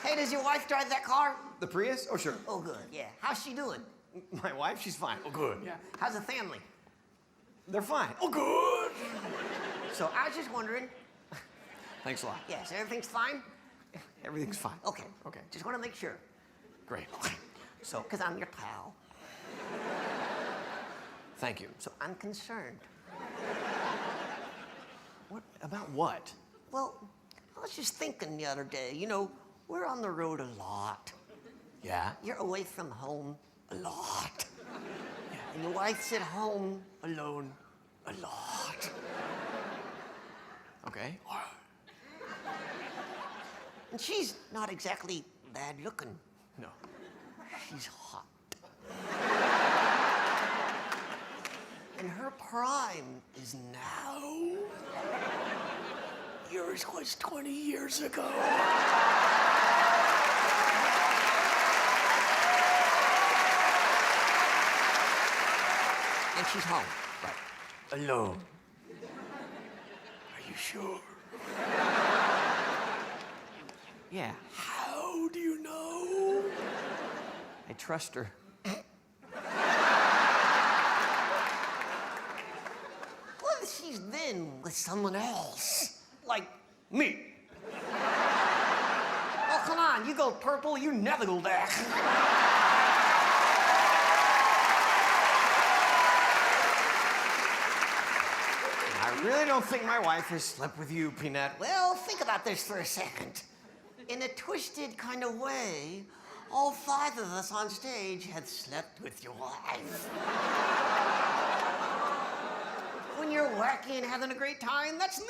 Hey, does your wife drive that car? The Prius? Oh, sure. Oh, good, yeah. How's she doing? My wife? She's fine. Oh, good. Yeah. How's the family? They're fine. Oh, good. So I was just wondering. Thanks a lot. Yes, everything's fine? Everything's fine. Okay. Okay. Just want to make sure. Great. Okay. So, because I'm your pal. Thank you. So I'm concerned. What? About what? Well, I was just thinking the other day, you know, we're on the road a lot. Yeah? You're away from home a lot. Yeah. And your wife's at home alone a lot. Okay. And she's not exactly bad looking. No. She's hot. And her prime is now. Yours was 20 years ago. And she's home. Right. Alone. Are you sure? Yeah. How do you know? I trust her. What if she's been with someone else? Like me. Oh, come on, you go purple, you never go back. I really don't think my wife has slept with you, Peanut. Well, think about this for a second. In a twisted kind of way, all 5 of us on stage had slept with your wife. When you're wacky and having a great time, that's me.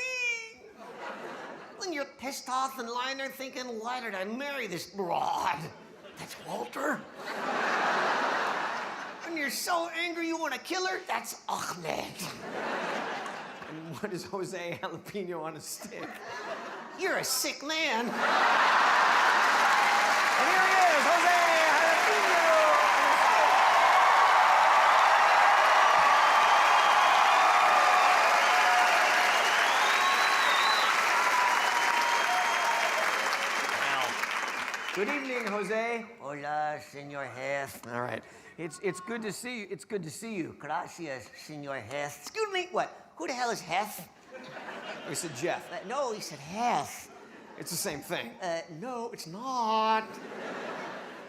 When you're pissed off and lying there thinking, why did I marry this broad? That's Walter. When you're so angry you want to kill her, that's Ahmed. And what is Jose Jalapeno on a stick? You're a sick man. And here he is, Jose Jalapeno. Good evening, Jose. Hola, Senor Hess. All right. It's good to see you. It's good to see you. Gracias, Senor Hess. Excuse me, what? Who the hell is Hess? We said Jeff. No, he said Hess. It's the same thing. No, it's not.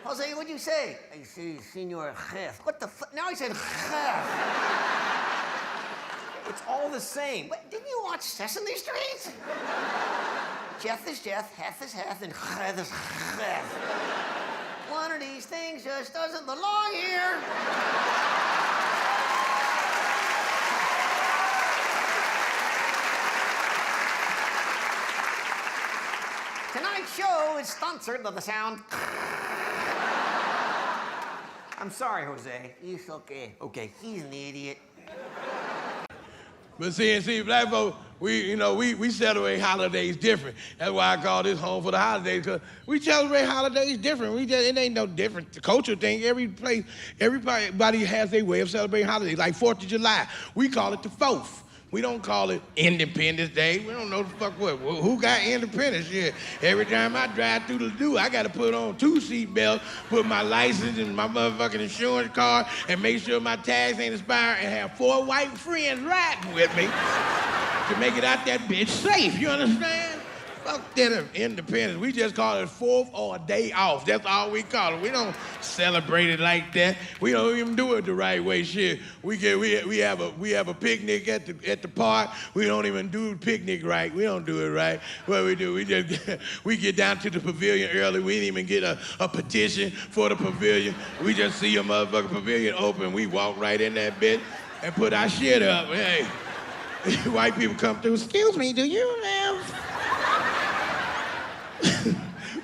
Jose, what'd you say? I say, Senor Hess. What the fuck? Now he said Hess. It's all the same. Wait, didn't you watch Sesame Street? Jeff is Jeff, Hess is Hess, and Hess is Hess. One of these things just doesn't belong here. Tonight's show is sponsored by the sound. I'm sorry, Jose. It's okay. Okay. He's an idiot. But see, black folks, we celebrate holidays different. That's why I call this home for the holidays, because we celebrate holidays different. It ain't no different. The culture thing, everybody has their way of celebrating holidays. Like 4th of July, we call it the 4th. We don't call it Independence Day. We don't know the fuck what. Who got independence? Yeah. Every time I drive through the door, I got to put on 2 seatbelts, put my license and my motherfucking insurance card, and make sure my tags ain't expired, and have 4 white friends riding with me to make it out that bitch safe. You understand? Fuck that independence. We just call it 4th or a day off. That's all we call it. We don't celebrate it like that. We don't even do it the right way. Shit. We have a picnic at the park. We don't even do the picnic right. We don't do it right. What we do, we get down to the pavilion early. We didn't even get a petition for the pavilion. We just see a motherfucking pavilion open. We walk right in that bitch and put our shit up. Hey, white people come through. Excuse me, do you have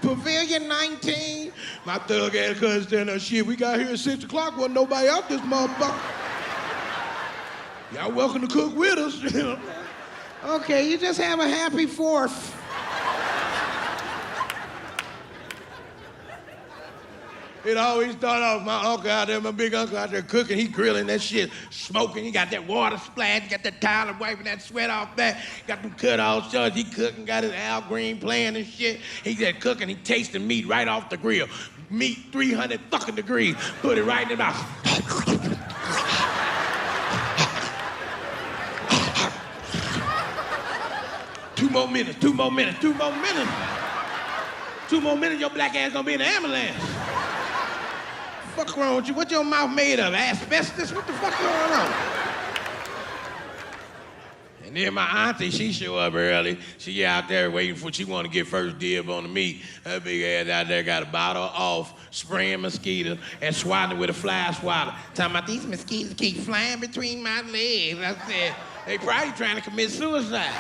Pavilion 19? My thug ass cousin standing there, shit, we got here at 6 o'clock, wasn't nobody out this motherfucker. Y'all welcome to cook with us. Okay, you just have a happy 4th. It always start off, my uncle out there, my big uncle out there cooking, he grilling that shit, smoking, he got that water splash, he got that towel wiping that sweat off back, got them cut off shorts, he cooking, got his Al Green playing and shit. He just cooking, he tasting meat right off the grill. Meat 300 fucking degrees, put it right in the mouth. 2 more minutes, 2 more minutes, 2 more minutes. 2 more minutes, your black ass gonna be in the ambulance. Fuck wrong with you? What your mouth made of? Asbestos? What the fuck going on? And then my auntie, she show up early. She out there waiting for, she want to get first dib on the meat. Her big ass out there got a bottle off, spraying mosquitoes, and swatting it with a fly swatter. Talking about these mosquitoes keep flying between my legs. I said, they probably trying to commit suicide.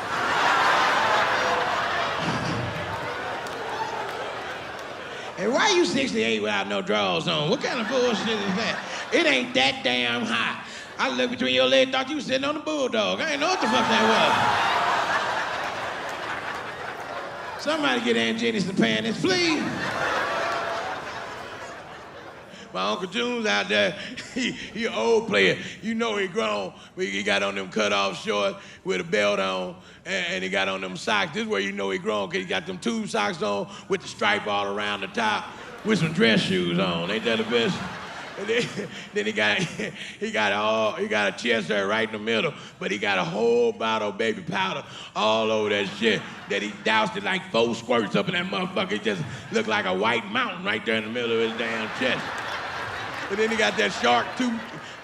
And why you 68 without no drawers on? What kind of bullshit is that? It ain't that damn hot. I looked between your legs, thought you was sitting on the bulldog. I ain't know what the fuck that was. Somebody get Aunt Jenny some pants, please. My Uncle June's out there, he an old player. You know he grown. He got on them cut-off shorts with a belt on, and he got on them socks. This is where you know he grown, because he got them tube socks on with the stripe all around the top with some dress shoes on. Ain't that the best? And then he got a chest hair right in the middle, but he got a whole bottle of baby powder all over that shit that he doused it like 4 squirts up in that motherfucker. It just looked like a white mountain right there in the middle of his damn chest. And then he got that shark tooth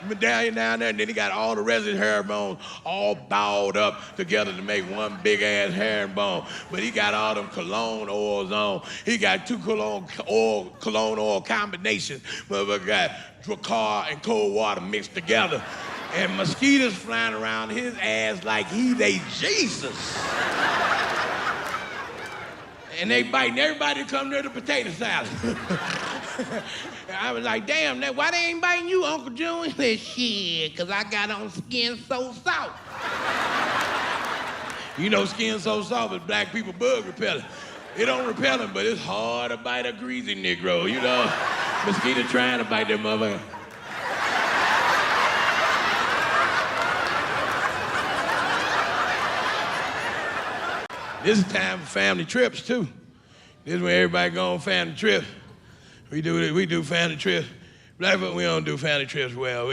medallion down there, and then he got all the rest of his hairbones all balled up together to make one big ass herringbone. But he got all them cologne oils on. He got 2 cologne oil combinations. Motherfucker got Dracar and cold water mixed together. And mosquitoes flying around his ass like he's a Jesus. And they biting everybody that come near the potato salad. I was like, damn, why they ain't biting you, Uncle June? He said, shit, because I got on Skin So Soft. You know Skin So Soft is black people bug repellent. It don't repel them, but it's hard to bite a greasy Negro, you know? Mosquito trying to bite that motherfucker. This is time for family trips, too. This is when everybody go on family trips. We do family trips. Black folk, we don't do family trips well.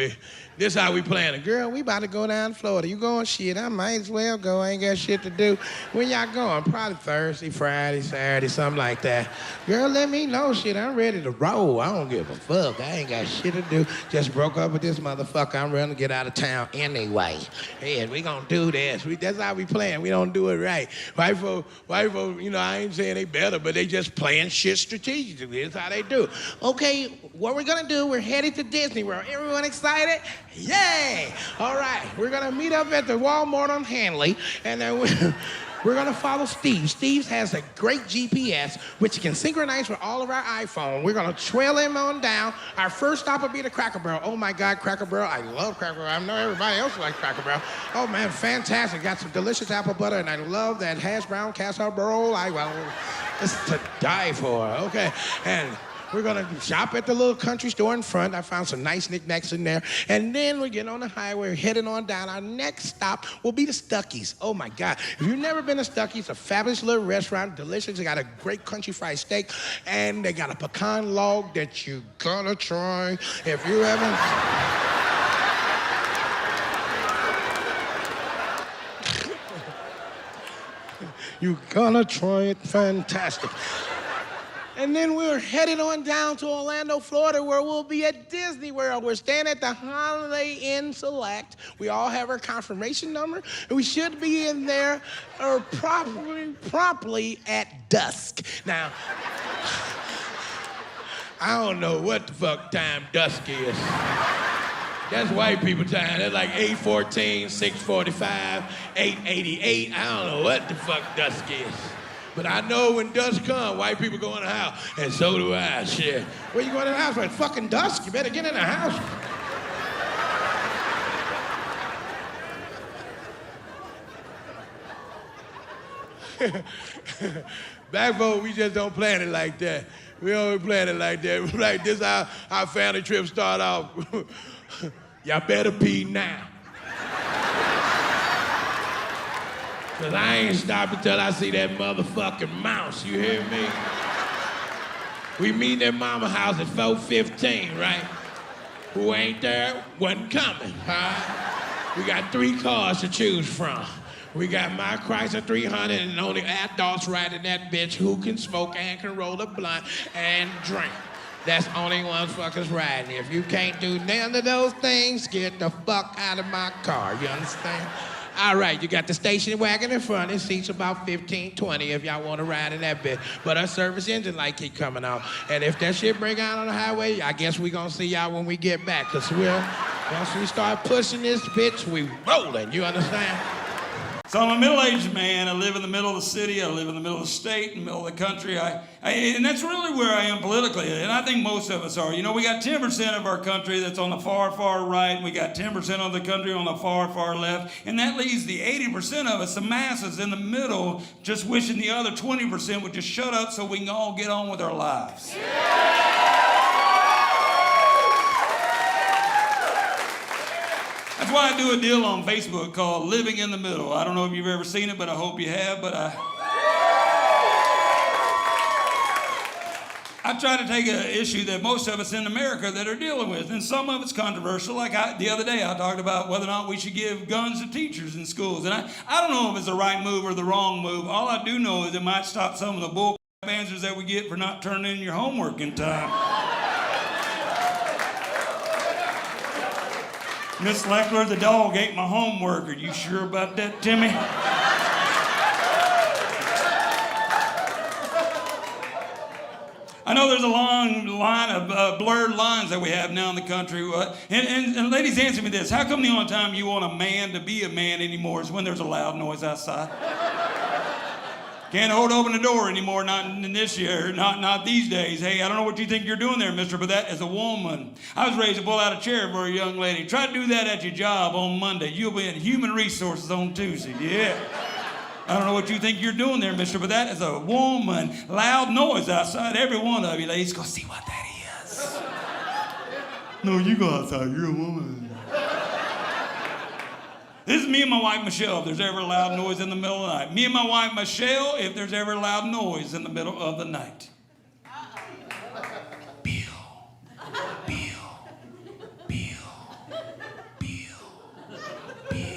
This how we planning. Girl, we about to go down to Florida. You going? Shit, I might as well go. I ain't got shit to do. When y'all going? Probably Thursday, Friday, Saturday, something like that. Girl, let me know. Shit, I'm ready to roll. I don't give a fuck. I ain't got shit to do. Just broke up with this motherfucker. I'm ready to get out of town anyway. Yeah, we gonna do this. That's how we plan. We don't do it right. White folk, you know, I ain't saying they better, but they just playing shit strategically. That's how they do. Okay, what we're gonna do, we're headed to Disney World. Everyone excited? Yay! All right, we're gonna meet up at the Walmart on Hanley, and then we're gonna follow Steve. Steve has a great GPS, which you can synchronize with all of our iPhone. We're gonna trail him on down. Our first stop will be the Cracker Barrel. Oh my God, Cracker Barrel. I love Cracker Barrel. I know everybody else likes Cracker Barrel. Oh man, fantastic. Got some delicious apple butter, and I love that hash brown casserole. It's to die for. Okay, and we're gonna shop at the little country store in front. I found some nice knickknacks in there. And then we get on the highway, heading on down. Our next stop will be the Stuckey's. Oh my God. If you've never been to Stuckey's, a fabulous little restaurant, delicious. They got a great country fried steak, and they got a pecan log that you gotta try. If you haven't... you gotta try it. Fantastic. And then we're headed on down to Orlando, Florida, where we'll be at Disney World. We're staying at the Holiday Inn Select. We all have our confirmation number, and we should be in there promptly at dusk. Now, I don't know what the fuck time dusk is. That's white people time. That's like 8:14, 6:45, 8:88. I don't know what the fuck dusk is. But I know when dusk comes, white people go in the house, and so do I. Shit. Where you going in the house? It's fucking dusk. You better get in the house. Black folk, we just don't plan it like that. We don't plan it like that. Like this how our family trip start off. Y'all better pee now. Cause I ain't stopping till I see that motherfucking mouse, you hear me? We meet at mama house at 4:15, right? Who ain't there, wasn't coming, huh? We got 3 cars to choose from. We got my Chrysler 300 and only adults riding that bitch who can smoke and can roll a blunt and drink. That's only one fuckers riding. If you can't do none of those things, get the fuck out of my car, you understand? All right, you got the station wagon in front. It seats about 15, 20 if y'all want to ride in that bitch. But our service engine light keep coming on. And if that shit break out on the highway, I guess we gonna see y'all when we get back. Cause once we start pushing this bitch, we rolling, you understand? So I'm a middle-aged man. I live in the middle of the city. I live in the middle of the state, in the middle of the country. And that's really where I am politically. And I think most of us are. You know, we got 10% of our country that's on the far, far right. And we got 10% of the country on the far, far left. And that leaves the 80% of us, the masses in the middle, just wishing the other 20% would just shut up so we can all get on with our lives. That's why I do a deal on Facebook called Living in the Middle. I don't know if you've ever seen it, but I hope you have. But I try to take an issue that most of us in America that are dealing with. And some of it's controversial. Like the other day, I talked about whether or not we should give guns to teachers in schools. And I don't know if it's the right move or the wrong move. All I do know is it might stop some of the bull answers that we get for not turning in your homework in time. Miss Leckler, the dog ate my homework. Are you sure about that, Timmy? I know there's a long line of blurred lines that we have now in the country. And ladies, answer me this. How come the only time you want a man to be a man anymore is when there's a loud noise outside? Can't hold open the door anymore, not in this year, not these days. Hey, I don't know what you think you're doing there, mister, but that is a woman. I was raised to pull out a chair for a young lady. Try to do that at your job on Monday. You'll be in human resources on Tuesday. Yeah. I don't know what you think you're doing there, mister, but that is a woman. Loud noise outside. Every one of you ladies go see what that is. No, you go outside. You're a woman. This is me and my wife, Michelle, if there's ever a loud noise in the middle of the night. Me and my wife, Michelle, if there's ever a loud noise in the middle of the night. Bill. Bill. Bill. Bill. Bill. Bill.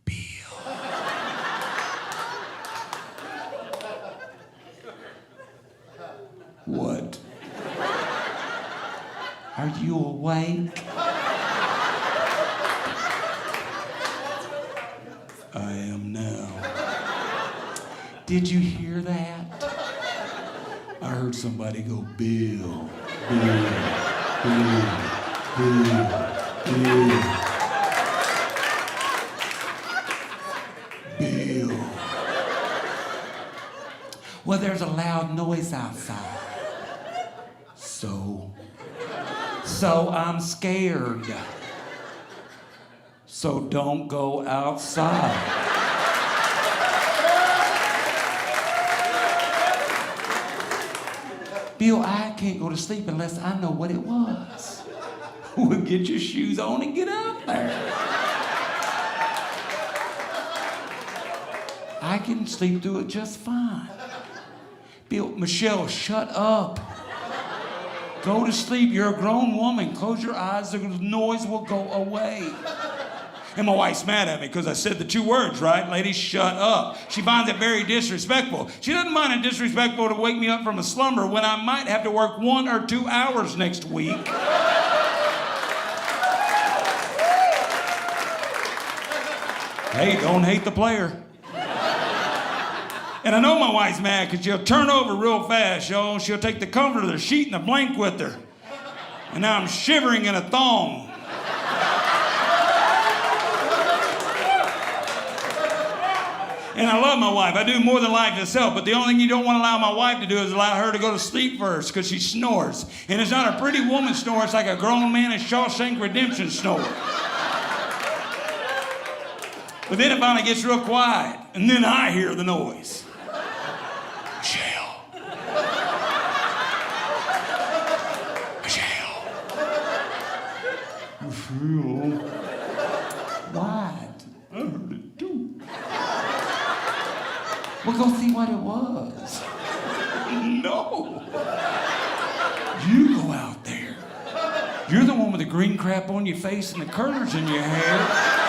Bill. What? Are you awake? I am now. Did you hear that? I heard somebody go, Bill, Bill, Bill, Bill, Bill. Bill. Well, there's a loud noise outside. So I'm scared. So don't go outside. Bill, I can't go to sleep unless I know what it was. Well, get your shoes on and get out there. I can sleep through it just fine. Bill, Michelle, shut up. Go to sleep. You're a grown woman. Close your eyes. The noise will go away. And my wife's mad at me because I said the 2 words, right? Ladies, shut up. She finds it very disrespectful. She doesn't mind it disrespectful to wake me up from a slumber when I might have to work 1 or 2 hours next week. Hey, don't hate the player. And I know my wife's mad because she'll turn over real fast, y'all. She'll take the comforter, the sheet, and the blanket with her. And now I'm shivering in a thong. And I love my wife. I do more than life itself, but the only thing you don't want to allow my wife to do is allow her to go to sleep first because she snores. And it's not a pretty woman snore, it's like a grown man in Shawshank Redemption snore. But then it finally gets real quiet, and then I hear the noise. Michelle. Michelle. What? I heard it too. Well, go see what it was. No. You go out there. You're the one with the green crap on your face and the curlers in your hair.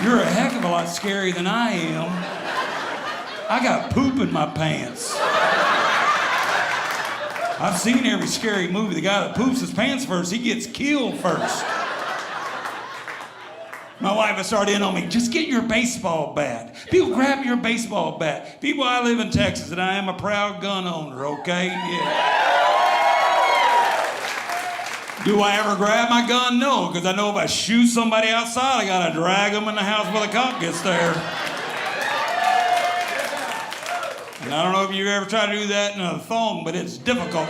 You're a heck of a lot scarier than I am. I got poop in my pants. I've seen every scary movie. The guy that poops his pants first, he gets killed first. My wife has started in on me, just get your baseball bat. People grab your baseball bat. People, I live in Texas, and I am a proud gun owner, okay? Yeah. Do I ever grab my gun? No, because I know if I shoot somebody outside, I gotta drag them in the house before the cop gets there. And I don't know if you ever tried to do that in a thong, but it's difficult.